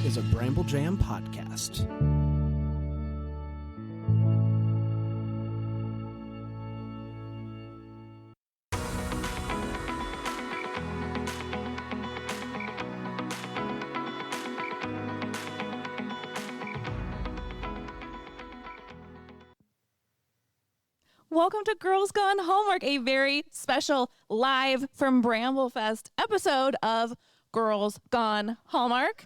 is a Bramble Jam podcast. Welcome to Girls Gone Hallmark, a very special live from Bramble Fest episode of Girls Gone Hallmark.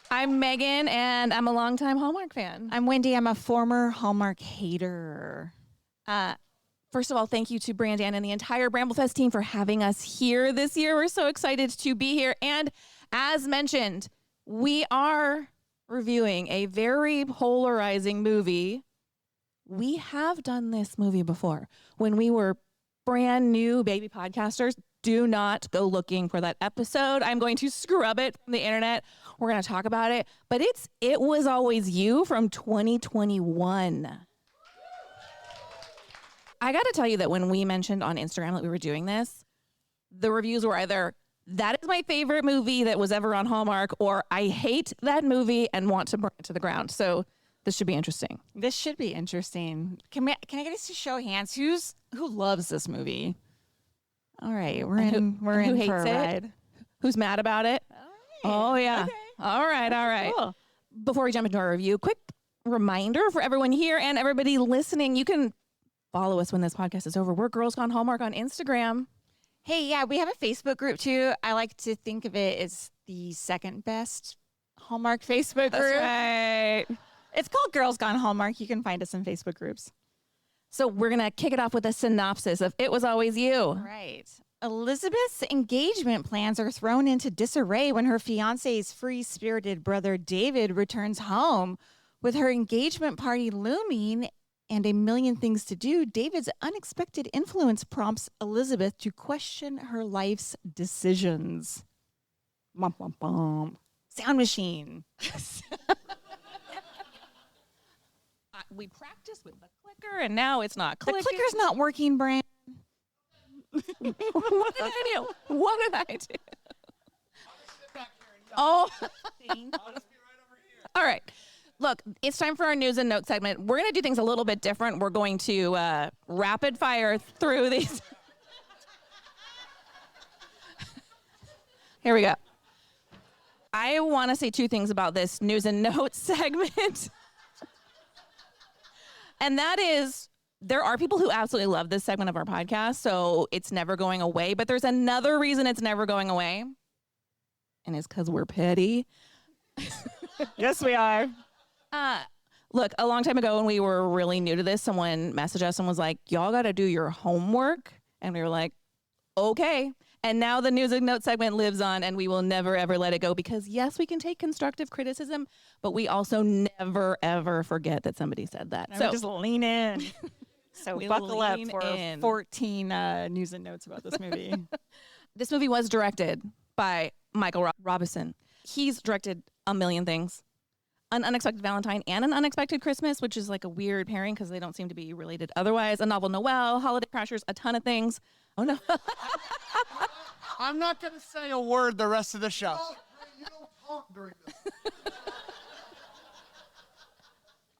I'm Megan, and I'm a longtime Hallmark fan. I'm Wendy. I'm a former Hallmark hater. First of all, thank you to Brandon and the entire Bramble Fest team for having us here this year. We're so excited to be here. And as mentioned, we are reviewing a very polarizing movie. We have done this movie before when we were brand new baby podcasters. Do not go looking for that episode. I'm going to scrub it from the internet. We're going to talk about it, but It Was Always You from 2021. I got to tell you that when we mentioned on Instagram that we were doing this, the reviews were either, "That is my favorite movie that was ever on Hallmark," or "I hate that movie and want to burn it to the ground." So this should be interesting. This should be interesting. Can I get us to show hands? Who loves this movie? All right, we're in for a ride. Who's mad about it? All right. Oh yeah. Okay. All right. Cool. Before we jump into our review, quick reminder for everyone here and everybody listening: you can follow us when this podcast is over. We're Girls Gone Hallmark on Instagram. Hey, yeah, we have a Facebook group too. I like to think of it as the second best Hallmark Facebook group. That's right. It's called Girls Gone Hallmark. You can find us in Facebook groups. So we're going to kick it off with a synopsis of It Was Always You. Right. Elizabeth's engagement plans are thrown into disarray when her fiancé's free-spirited brother David returns home. With her engagement party looming and a million things to do, David's unexpected influence prompts Elizabeth to question her life's decisions. Bum, bum, bum. Sound machine. We practiced with the clicker, and now it's not clicking. The clicker's not working, Brand. What did I do? What did I do? Oh. I'll just be right over here. All right. Look, it's time for our news and notes segment. We're going to do things a little bit different. We're going to rapid fire through these. Here we go. I want to say two things about this news and notes segment. And that is, there are people who absolutely love this segment of our podcast, so it's never going away. But there's another reason it's never going away, and it's because we're petty. Yes, we are. Look, a long time ago when we were really new to this, someone messaged us and was like, "Y'all got to do your homework." And we were like, okay. And now the news and notes segment lives on, and we will never, ever let it go, because yes, we can take constructive criticism, but we also never, ever forget that somebody said that. So just lean in. So We buckle up lean for in. 14 news and notes about this movie. This movie was directed by Michael Robinson. He's directed a million things. An Unexpected Valentine and An Unexpected Christmas, which is like a weird pairing because they don't seem to be related otherwise. A Novel Noel, Holiday Crashers, a ton of things. Oh, no. I'm not going to say a word the rest of the show. You don't talk during this.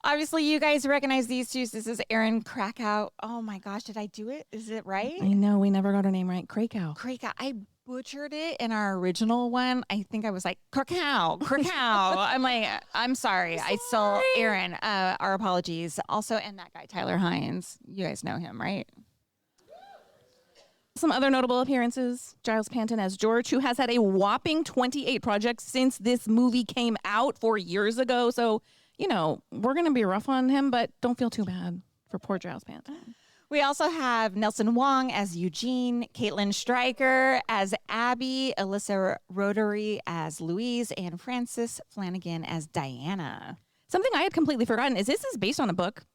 Obviously, you guys recognize these two. This is Erin Krakow. Oh my gosh, did I do it? Is it right? I know, we never got her name right. Krakow. Krakow. I butchered it in our original one. I think I was like, Krakow. I'm like, I'm sorry. I still, Erin, our apologies. Also, and that guy, Tyler Hines. You guys know him, right? Some other notable appearances. Giles Panton as George, who has had a whopping 28 projects since this movie came out 4 years ago. So, you know, we're going to be rough on him, but don't feel too bad for poor Giles Panton. We also have Nelson Wong as Eugene, Caitlin Stryker as Abby, Alyssa Rotary as Louise, and Frances Flanagan as Diana. Something I had completely forgotten is this is based on a book,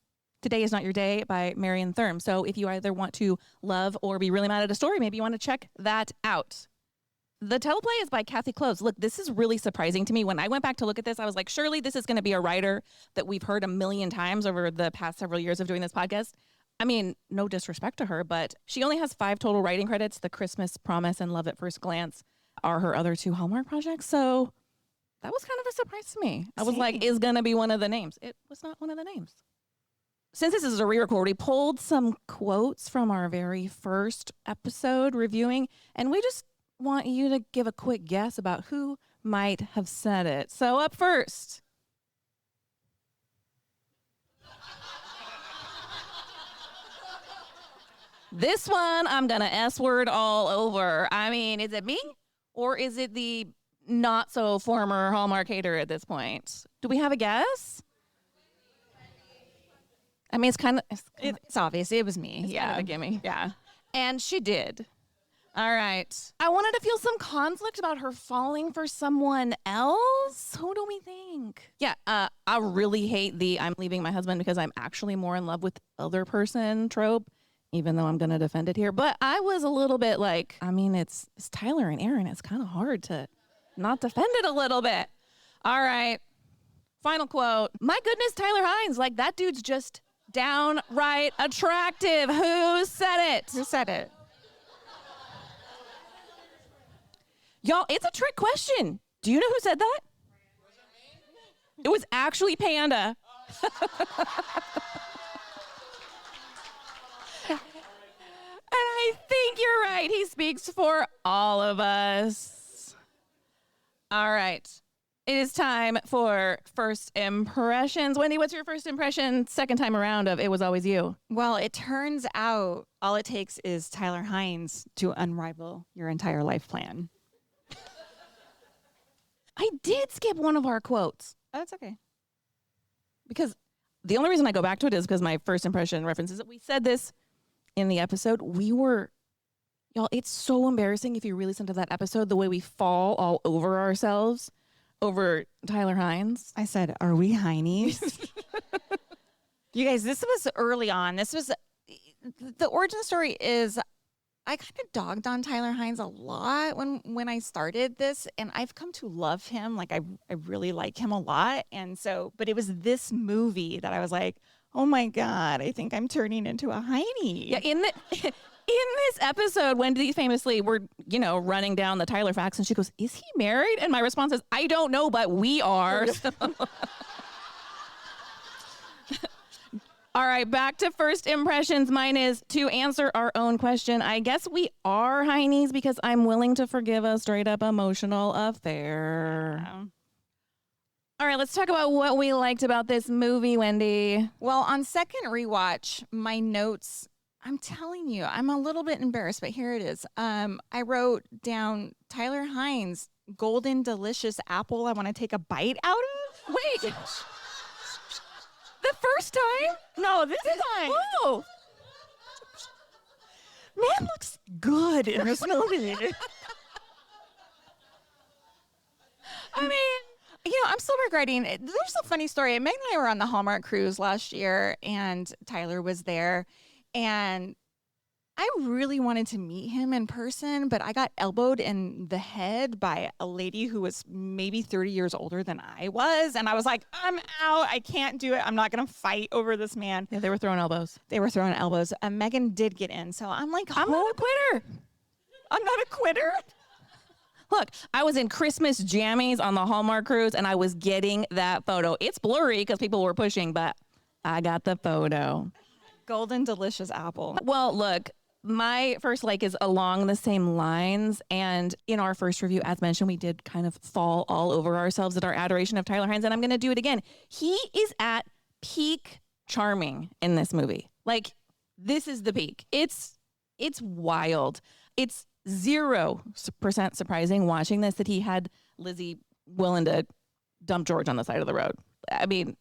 Today Is Not Your Day by Marion Thurm. So if you either want to love or be really mad at a story, maybe you want to check that out. The teleplay is by Kathy Close. Look, this is really surprising to me. When I went back to look at this, I was like, surely this is going to be a writer that we've heard a million times over the past several years of doing this podcast. I mean, no disrespect to her, but she only has 5 total writing credits: The Christmas Promise and Love at First Glance. are her other 2 Hallmark projects. So that was kind of a surprise to me. I was like, Same. is going to be one of the names. It was not one of the names. Since this is a re-record, we pulled some quotes from our very first episode reviewing, and we just want you to give a quick guess about who might have said it. So up first. This one, I'm going to S-word all over. I mean, is it me or is it the not so former Hallmark hater at this point? Do we have a guess? I mean, It's obvious. It was me. kind of a gimme. Yeah. And she did. All right. I wanted to feel some conflict about her falling for someone else. Who do we think? Yeah, I really hate the I'm leaving my husband because I'm actually more in love with the other person trope, even though I'm going to defend it here. But I was a little bit like, I mean, it's Tyler and Aaron. It's kind of hard to not defend it a little bit. All right. Final quote. My goodness, Tyler Hines. Like, that dude's just downright attractive. Who said it? Who said it? Y'all, it's a trick question. Do you know who said that? Was it me? It was actually Panda. And I think you're right. He speaks for all of us. All right. It is time for first impressions. Wendy, what's your first impression second time around of It Was Always You? Well, it turns out all it takes is Tyler Hines to unrival your entire life plan. I did skip one of our quotes Oh, that's okay. because the only reason I go back to it is because my first impression references it. We said this in the episode. Y'all, it's so embarrassing if you really listen to that episode, the way we fall all over ourselves over Tyler Hines. I said, are we Heinies? You guys, this was early on. The origin story is I kind of dogged on Tyler Hines a lot when I started this, and I've come to love him. Like, I really like him a lot. And so, but it was this movie that I was like, oh my God, I think I'm turning into a Heine. Yeah, in this episode, Wendy famously, we're, running down the Tyler facts, and she goes, is he married? And my response is, I don't know, but we are. All right, back to first impressions. Mine is to answer our own question. I guess we are Heinies because I'm willing to forgive a straight up emotional affair. Yeah. All right, let's talk about what we liked about this movie, Wendy. Well, on second rewatch, my notes, I'm telling you, I'm a little bit embarrassed, but here it is. I wrote down Tyler Hines, golden delicious apple I want to take a bite out of. Wait. The first time? No, this time. Oh. Man looks good in this movie. I mean, I'm still regretting it. There's a funny story. Meg and I were on the Hallmark cruise last year, and Tyler was there. And I really wanted to meet him in person, but I got elbowed in the head by a lady who was maybe 30 years older than I was. And I was like, I'm out. I can't do it. I'm not going to fight over this man. Yeah, they were throwing elbows. They were throwing elbows. Megan did get in. So I'm like, I'm not a quitter. I'm not a quitter. Look, I was in Christmas jammies on the Hallmark cruise, and I was getting that photo. It's blurry because people were pushing, but I got the photo. Golden delicious apple. Well, look, my first like is along the same lines. And in our first review, as mentioned, we did kind of fall all over ourselves at our adoration of Tyler Hines. And I'm going to do it again. He is at peak charming in this movie. Like, this is the peak. It's wild. It's 0% surprising watching this that he had Lizzie willing to dump George on the side of the road. I mean.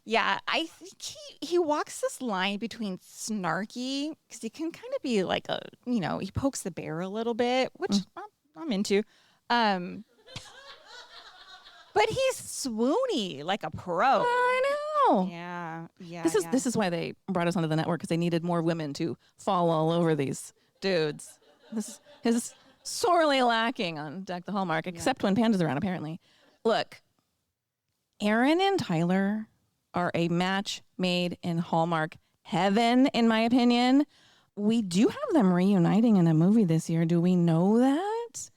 Yeah, I think he walks this line between snarky, because he can kind of be like he pokes the bear a little bit, which I'm into. But he's swoony like a pro. I know. Yeah. This is why they brought us onto the network, because they needed more women to fall all over these dudes. This is sorely lacking on Deck the Hallmark, except when Panda's around, apparently. Look, Aaron and Tyler are a match made in Hallmark heaven, in my opinion. we do have them reuniting in a movie this year. Do we know that?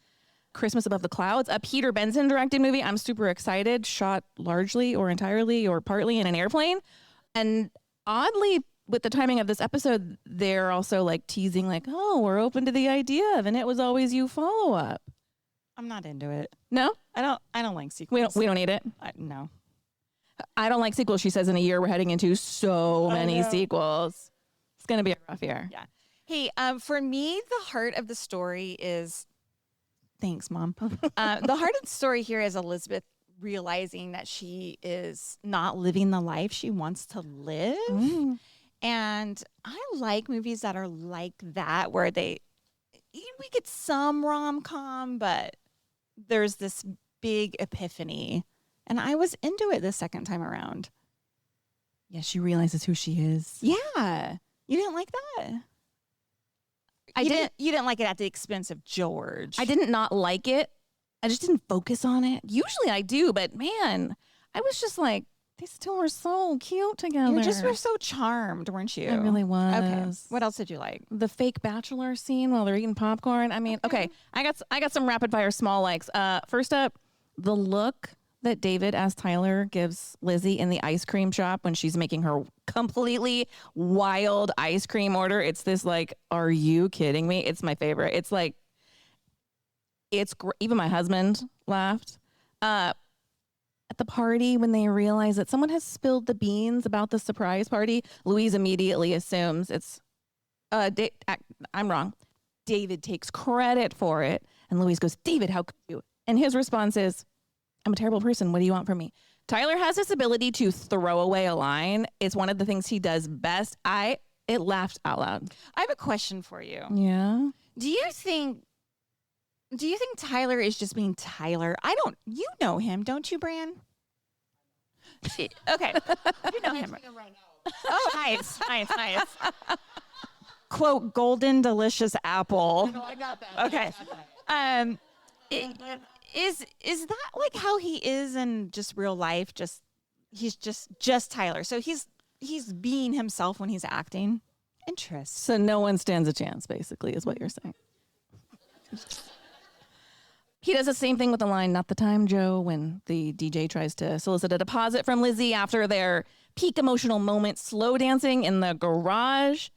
Christmas Above the Clouds, a Peter Benson directed movie. I'm super excited. Shot largely or entirely or partly in an airplane. And oddly, with the timing of this episode, they're also like teasing like, oh, we're open to the idea of And It Was Always You follow-up. I'm not into it. No? I don't like sequels. We don't need it. No. I don't like sequels. She says in a year we're heading into so many sequels. It's going to be a rough year. Yeah. Hey, for me, the heart of the story is, thanks, Mom. The heart of the story here is Elizabeth realizing that she is not living the life she wants to live. Mm. And I like movies that are like that, where we get some rom-com, but there's this big epiphany. And I was into it the second time around. Yeah, she realizes who she is. Yeah. You didn't like that? You didn't like it at the expense of George. I didn't not like it. I just didn't focus on it. Usually I do, but man, I was just like, they still were so cute together. You just were so charmed, weren't you? I really was. Okay. What else did you like? The fake bachelor scene while they're eating popcorn. I mean, okay, I got some rapid fire small likes. First up, the look that David as Tyler gives Lizzie in the ice cream shop when she's making her completely wild ice cream order. It's this like, are you kidding me? It's my favorite. It's like, it's great. Even my husband laughed. At the party, when they realize that someone has spilled the beans about the surprise party, Louise immediately assumes it's, I'm wrong. David takes credit for it. And Louise goes, David, how could you? And his response is, I'm a terrible person. What do you want from me? Tyler has this ability to throw away a line. It's one of the things he does best. It laughed out loud. I have a question for you. Yeah. Do you think Tyler is just being Tyler? You know him, don't you, Bran? Okay. You know him. Oh, nice. Quote, golden, delicious apple. No, I got that. Okay. Is that like how he is in just real life? He's just Tyler. So he's being himself when he's acting. Interesting. So no one stands a chance, basically, is what you're saying. He does the same thing with the line, not the time, Joe, when the DJ tries to solicit a deposit from Lizzie after their peak emotional moment, slow dancing in the garage.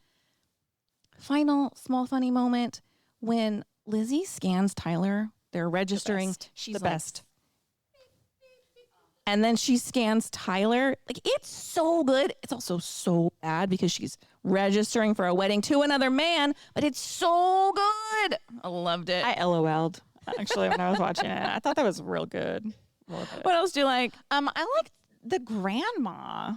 Final small funny moment when Lizzie scans Tyler. They're registering. She's the best. And then she scans Tyler. Like, it's so good. It's also so bad because she's registering for a wedding to another man, but it's so good. I loved it. I LOL'd, actually, when I was watching it. I thought that was real good. What else do you like? I like the grandma.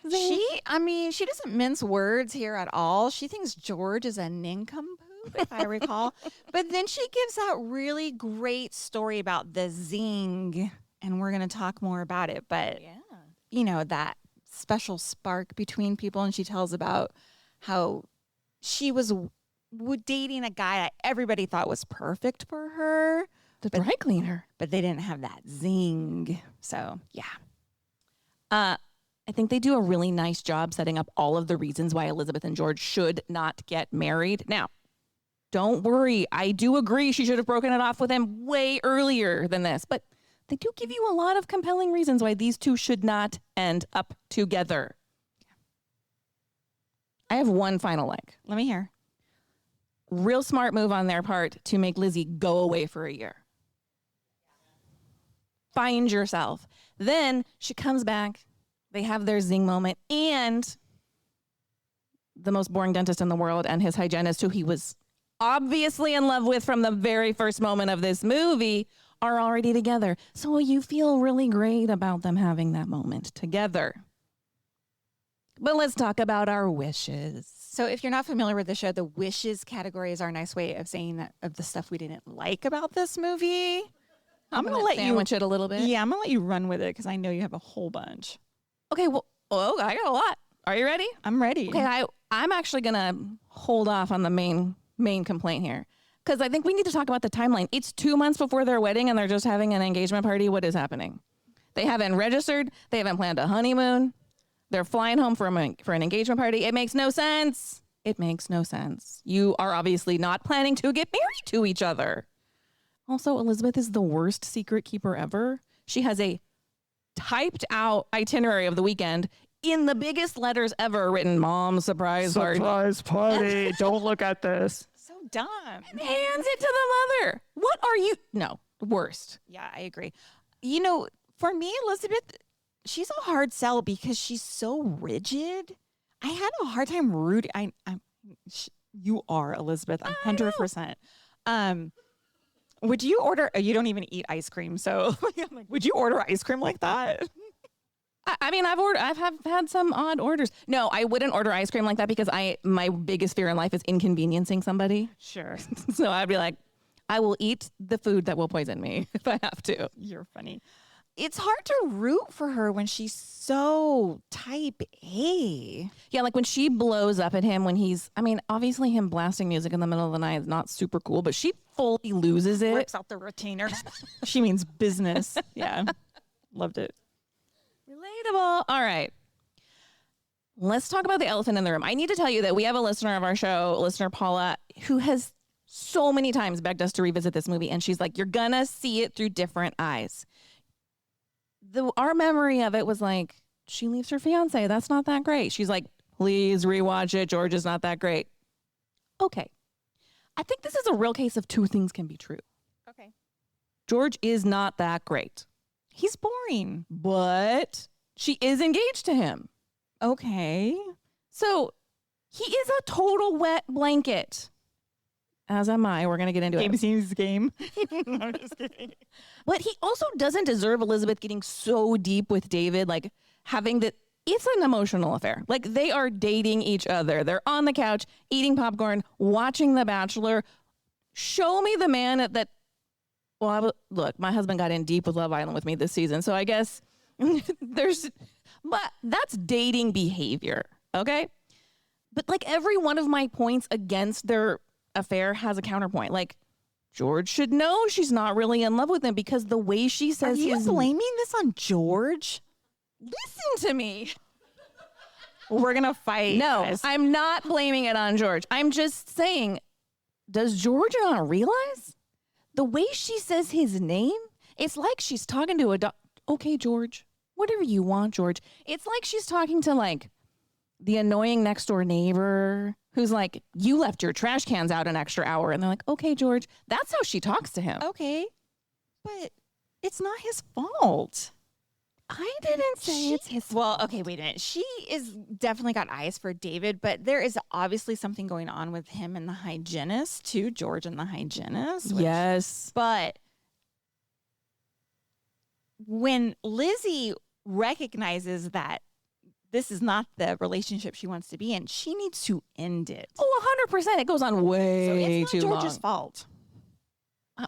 She doesn't mince words here at all. She thinks George is a nincompoop, if I recall. But then she gives that really great story about the Zing, and we're going to talk more about it. But, that special spark between people, and she tells about how she was dating a guy that everybody thought was perfect for her. The dry cleaner. But they didn't have that Zing. So, yeah. I think they do a really nice job setting up all of the reasons why Elizabeth and George should not get married. Now, don't worry. I do agree she should have broken it off with him way earlier than this. But they do give you a lot of compelling reasons why these two should not end up together. I have one final like. Let me hear. Real smart move on their part to make Lizzie go away for a year. Find yourself. Then she comes back. They have their Zing moment, and the most boring dentist in the world and his hygienist, who he was obviously in love with from the very first moment of this movie, are already together. So you feel really great about them having that moment together. But let's talk about our wishes. So if you're not familiar with the show, the wishes category is our nice way of saying that of the stuff we didn't like about this movie. I'm going to let you sandwich it a little bit. Yeah, I'm going to let you run with it because I know you have a whole bunch. Okay, well, I got a lot. Are you ready? I'm ready. Okay, I'm actually going to hold off on the main complaint here because I think we need to talk about the timeline. It's 2 months before their wedding and they're just having an engagement party. What is happening? They haven't registered. They haven't planned a honeymoon. They're flying home for an engagement party. It makes no sense. It makes no sense. You are obviously not planning to get married to each other. Also, Elizabeth is the worst secret keeper ever. She has a typed out itinerary of the weekend in the biggest letters ever written, Mom, surprise party. Surprise party. Don't look at this. So dumb. And hands it to the mother. What are you? No, worst. Yeah, I agree. For me, Elizabeth, she's a hard sell because she's so rigid. I had a hard time rooting. You are Elizabeth, 100%. Would you order? You don't even eat ice cream, so would you order ice cream like that? I mean, I've had some odd orders. No, I wouldn't order ice cream like that because my biggest fear in life is inconveniencing somebody. Sure. So I'd be like, I will eat the food that will poison me if I have to. You're funny. It's hard to root for her when she's so type A. Yeah, like when she blows up at him when obviously him blasting music in the middle of the night is not super cool, but she fully loses it. Rips out the retainer. She means business. Yeah. Loved it. Relatable. All right. Let's talk about the elephant in the room. I need to tell you that we have a listener of our show, listener Paula, who has so many times begged us to revisit this movie. And she's like, you're going to see it through different eyes. Our memory of it was like, she leaves her fiance. That's not that great. She's like, please rewatch it. George is not that great. Okay. I think this is a real case of two things can be true. Okay. George is not that great. He's boring. But she is engaged to him. Okay. So he is a total wet blanket. As am I. We're going to get into it. Seems game. I'm just kidding. But he also doesn't deserve Elizabeth getting so deep with David, like having that. It's an emotional affair. Like they are dating each other. They're on the couch, eating popcorn, watching The Bachelor. Show me the man well, look, my husband got in deep with Love Island with me this season. So I guess but that's dating behavior. Okay. But like every one of my points against their affair has a counterpoint. Like George should know she's not really in love with him because the way she says Are you blaming this on George? Listen to me. We're going to fight. No, guys. I'm not blaming it on George. I'm just saying, does George not realize the way she says his name? It's like she's talking to a dog. Okay, George, whatever you want, George. It's like she's talking to like the annoying next door neighbor who's like, you left your trash cans out an extra hour. And they're like, okay, George. That's how she talks to him. Okay. But it's not his fault. I didn't say it's his Well, okay, wait a minute. She is definitely got eyes for David, but there is obviously something going on with him and the hygienist too, George and the hygienist. Yes. But when Lizzie recognizes that this is not the relationship she wants to be in, she needs to end it. Oh, 100%. It goes on way so it's not too George's long. fault.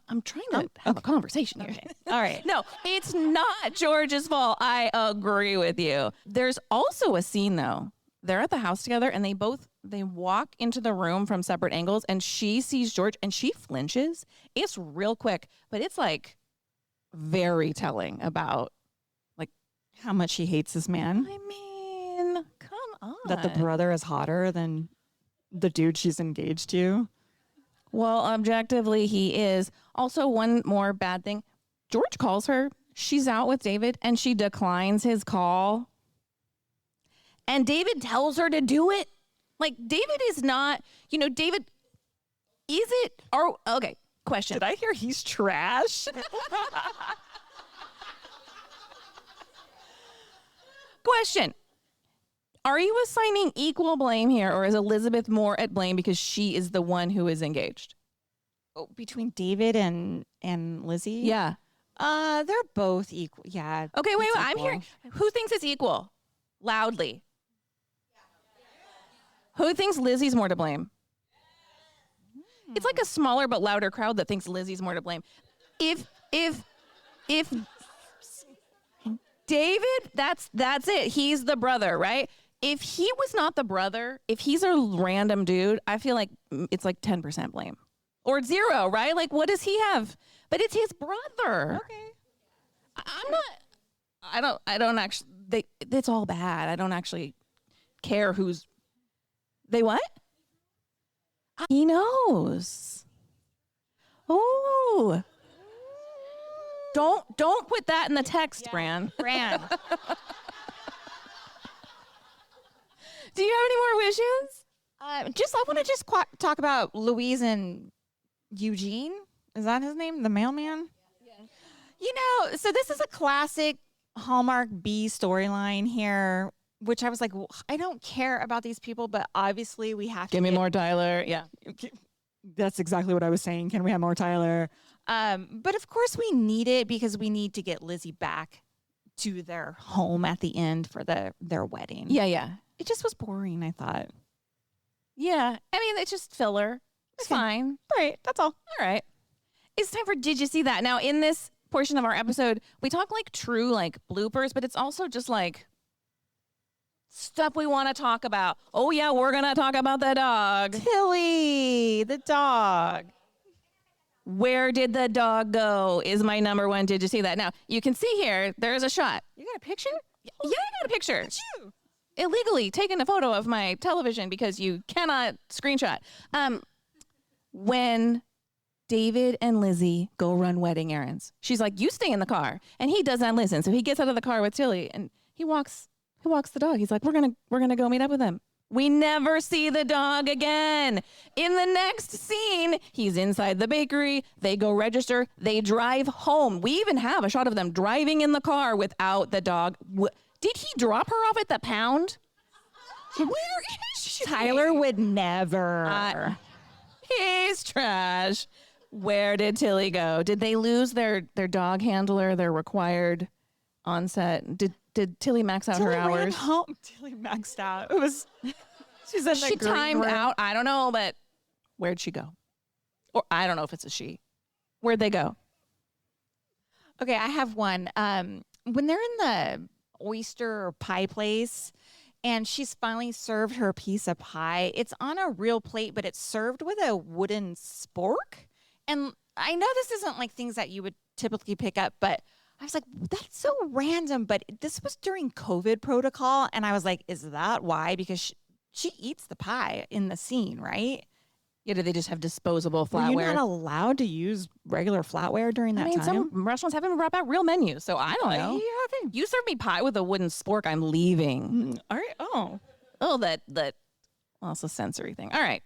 I'm trying to have a conversation here. Okay. All right. No, it's not George's fault. I agree with you. There's also a scene though. They're at the house together and they walk into the room from separate angles and she sees George and she flinches. It's real quick, but it's like very telling about like How much she hates this man. I mean, come on. That the brother is hotter than the dude she's engaged to. Well, objectively, he is. Also, one more bad thing. George calls her. She's out with David, and she declines his call. And David tells her to do it. Like, David is not, David, is it? Okay, question. Did I hear he's trash? Question. Are you assigning equal blame here, or is Elizabeth more at blame because she is the one who is engaged? Between David and Lizzie? Yeah. They're both equal. Yeah. Okay, wait. it's I'm equal. hearing. Who thinks it's equal? Loudly. Who thinks Lizzie's more to blame? It's like a smaller but louder crowd that thinks Lizzie's more to blame. If David, that's it. He's the brother, right? If he was not the brother, if he's a random dude, I feel like it's like 10% blame. Or 0, right? Like, what does he have? But it's his brother. Okay. I don't actually, it's all bad. I don't actually care who's, they what? He knows. Oh. Don't put that in the text, Bran. Bran. Do you have any more wishes? I want to just talk about Louise and Eugene. Is that his name? The mailman? Yeah. You know, so this is a classic Hallmark B storyline here, which I was like, well, I don't care about these people, but obviously we have to Give me more Tyler. Yeah. That's exactly what I was saying. Can we have more Tyler? But of course we need it because we need to get Lizzie back to their home at the end for their wedding. Yeah. It just was boring, I thought. Yeah. I mean, it's just filler. It's fine. Right. That's all. All right. It's time for Did You See That? Now, in this portion of our episode, we talk like true like bloopers, but it's also just like stuff we want to talk about. Oh, yeah, we're going to talk about the dog. Tilly, the dog. Where did the dog go is my number one. Did you see that? Now, you can see here, there's a shot. You got a picture? Yeah, I got a picture. It's you. Illegally taken a photo of my television because you cannot screenshot. When David and Lizzie go run wedding errands, she's like, you stay in the car. And he does not listen. So he gets out of the car with Tilly and he walks the dog. He's like, we're gonna go meet up with him. We never see the dog again. In the next scene, he's inside the bakery. They go register. They drive home. We even have a shot of them driving in the car without the dog. Did he drop her off at the pound? Where is she? Tyler would never. He's trash. Where did Tilly go? Did they lose their dog handler, their required onset? Did Tilly max out her hours? Ran home. Tilly maxed out. It was. She's in She timed out. I don't know, but where'd she go? Or I don't know if it's a she. Where'd they go? Okay, I have one. When they're in the oyster or pie place, and she's finally served her piece of pie. It's on a real plate, but it's served with a wooden spork. And I know this isn't like things that you would typically pick up, but I was like, that's so random. But this was during COVID protocol. And I was like, is that why? Because she eats the pie in the scene, right? Yeah, do they just have disposable flatware? Were you not allowed to use regular flatware during that time? Some restaurants haven't brought back real menus, so I don't know. Yeah, You serve me pie with a wooden spork, I'm leaving. all right. Oh, that well, it's a sensory thing. All right.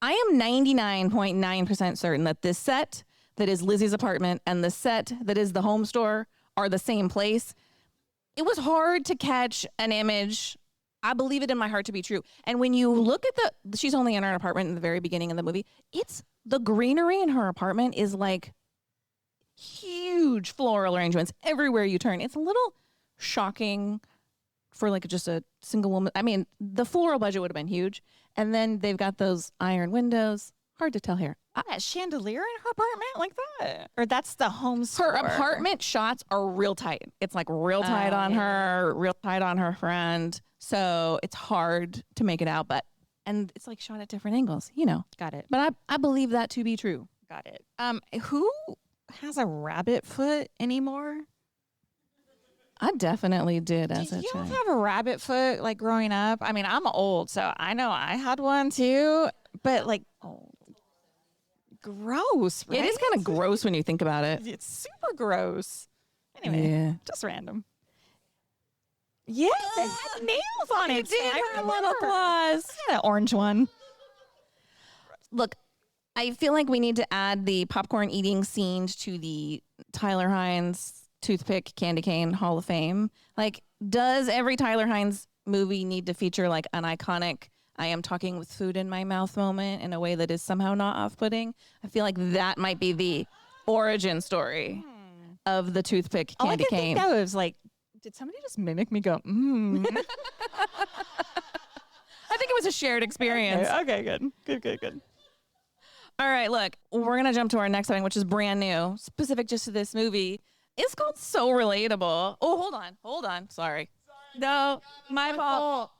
I am 99.9% certain that this set that is Lizzie's apartment and the set that is the home store are the same place. It was hard to catch an image. I believe it in my heart to be true. And when you look at she's only in her apartment in the very beginning of the movie. It's the greenery in her apartment is like huge floral arrangements everywhere you turn. It's a little shocking for like just a single woman. I mean, the floral budget would have been huge. And then they've got those iron windows. Hard to tell here. A chandelier in her apartment like that? Or that's the home store? Her apartment shots are real tight. It's like real tight on her, real tight on her friend. So it's hard to make it out, and it's like shot at different angles, you know. Got it. But I believe that to be true. Got it. Who has a rabbit foot anymore? I definitely did as a Did you child. have a rabbit foot like growing up? I mean, I'm old, so I know I had one too, but like, gross, right? It is kind of gross when you think about it. It's super gross. Anyway, Yeah. just random. Yeah, they had nails on it. did have a little claws. I had an orange one. Look, I feel like we need to add the popcorn eating scene to the Tyler Hines toothpick candy cane Hall of Fame. Like, does every Tyler Hines movie need to feature like an iconic I am talking with food in my mouth moment in a way that is somehow not off-putting? I feel like that might be the origin story of the toothpick candy cane. Think that was like, did somebody just mimic me go, I think it was a shared experience. Okay, good. All right, look, we're going to jump to our next thing, which is brand new, specific just to this movie. It's called So Relatable. Oh, hold on. Sorry. No, my fault.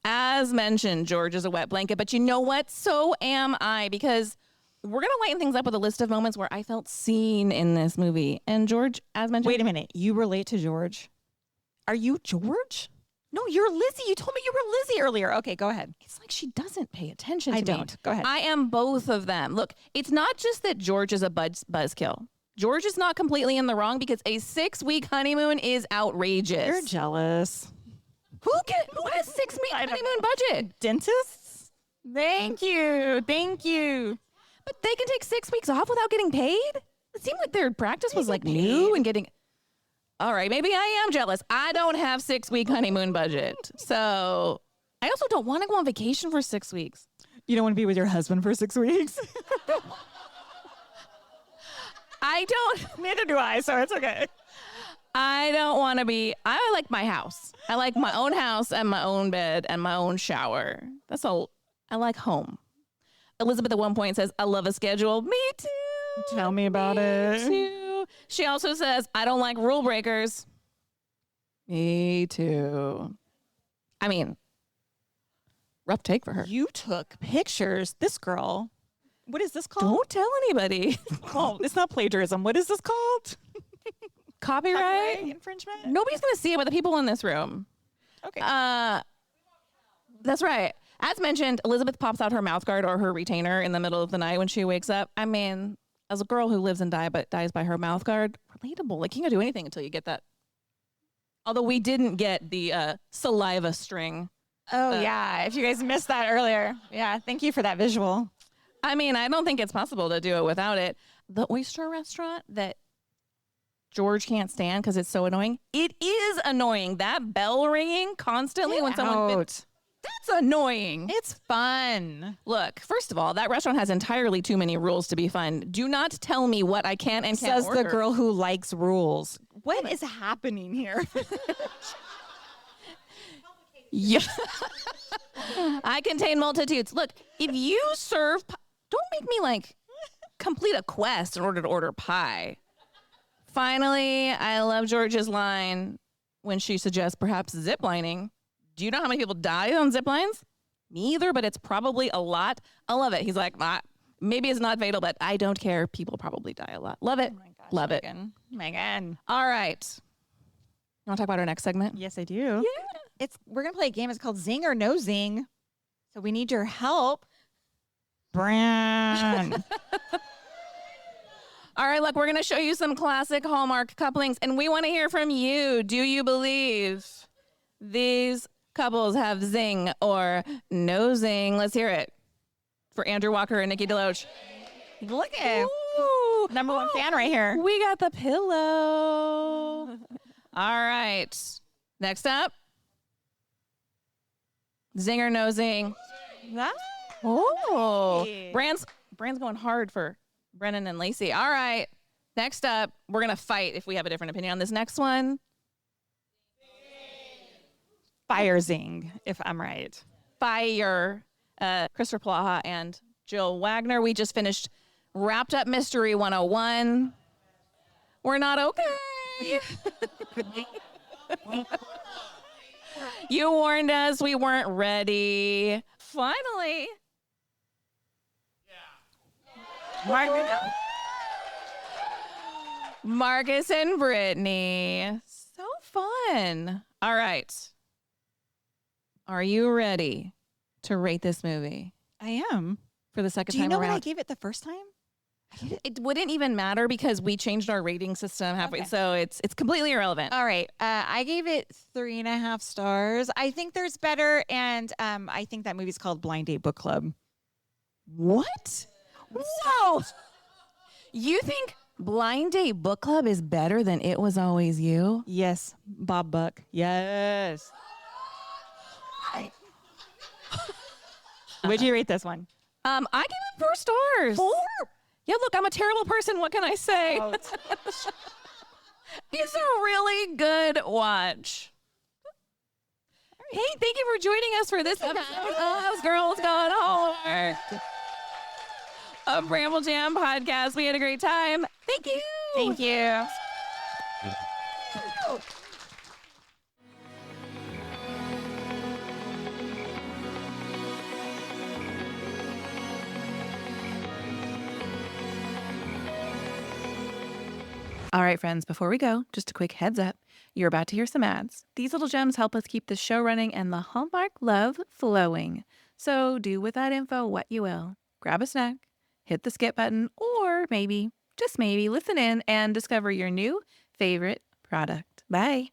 As mentioned, George is a wet blanket, but you know what? So am I, because we're going to lighten things up with a list of moments where I felt seen in this movie. And George, as mentioned... Wait a minute. You relate to George? Are you George? No, you're Lizzie. You told me you were Lizzie earlier. Okay, go ahead. It's like she doesn't pay attention to I me. don't. Go ahead. I am both of them. Look, it's not just that George is a buzzkill. George is not completely in the wrong because a 6-week honeymoon is outrageous. You're jealous. Who has 6-week honeymoon budget? Dentists? Thank you. But they can take 6 weeks off without getting paid? It seemed like their practice was like new and getting... All right, maybe I am jealous. I don't have 6-week honeymoon budget. So I also don't want to go on vacation for 6 weeks. You don't want to be with your husband for 6 weeks? I don't. Neither do I, so it's okay. I don't want to be. I like my house. I like my own house and my own bed and my own shower. That's all. I like home. Elizabeth at one point says, I love a schedule. Me too. Tell me about it. Too. She also says, I don't like rule breakers. Me too. I mean, rough take for her. You took pictures. This girl. What is this called? Don't tell anybody. Oh, it's not plagiarism. What is this called? Copyright infringement? Nobody's going to see it but the people in this room. Okay. That's right. As mentioned, Elizabeth pops out her mouth guard or her retainer in the middle of the night when she wakes up. I mean, as a girl who lives and dies by her mouth guard, relatable. Like, you can't do anything until you get that. Although we didn't get the saliva string. Oh, yeah. If you guys missed that earlier. Yeah, thank you for that visual. I mean, I don't think it's possible to do it without it. The oyster restaurant that George can't stand because it's so annoying. It is annoying. That bell ringing constantly when someone... That's annoying. It's fun. Look, first of all, that restaurant has entirely too many rules to be fun. Do not tell me what I can and can't order. Says the girl who likes rules. What is happening here? Yeah. I contain multitudes. Look, if you serve... Don't make me, like, complete a quest in order to order pie. Finally, I love George's line when she suggests perhaps ziplining. Do you know how many people die on zip lines? Me either, but it's probably a lot. I love it. He's like, maybe it's not fatal, but I don't care. People probably die a lot. Love it. Oh my gosh, love Megan. it. Megan. All right. You want to talk about our next segment? Yes, I do. Yeah. We're going to play a game. It's called Zing or No Zing. So we need your help. Bran. All right, look, we're going to show you some classic Hallmark couplings, and we want to hear from you. Do you believe these couples have zing or no zing? Let's hear it for Andrew Walker and Nikki DeLoach. Look at number one fan right here. We got the pillow. All right. Next up. Zing or no zing? Oh. Brand's going hard for Brennan and Lacey. All right. Next up, we're going to fight if we have a different opinion on this next one. Fire Zing, if I'm right. Fire. Christopher Plaha and Jill Wagner. We just finished Wrapped Up Mystery 101. We're not okay. You warned us. We weren't ready. Finally. Yeah. Marcus and Brittany. So fun. All right. Are you ready to rate this movie? I am. For the second time around. Do you know what I around? gave it the first time? It wouldn't even matter because we changed our rating system halfway, so it's completely irrelevant. All right. I gave it 3.5 stars. I think there's better, and I think that movie's called Blind Date Book Club. What? Whoa! You think Blind Date Book Club is better than It Was Always You? Yes. Bob Buck. Yes. What'd you rate this one? I give it 4 stars. 4? Yeah, look, I'm a terrible person. What can I say? Oh, it's a really good watch. Hey, thank you for joining us for this episode of Girls Gone Hallmark, a Bramble Jam podcast. We had a great time. Thank you. Thank you. All right, friends, before we go, just a quick heads up. You're about to hear some ads. These little gems help us keep the show running and the Hallmark love flowing. So do with that info what you will. Grab a snack, hit the skip button, or maybe, just maybe, listen in and discover your new favorite product. Bye.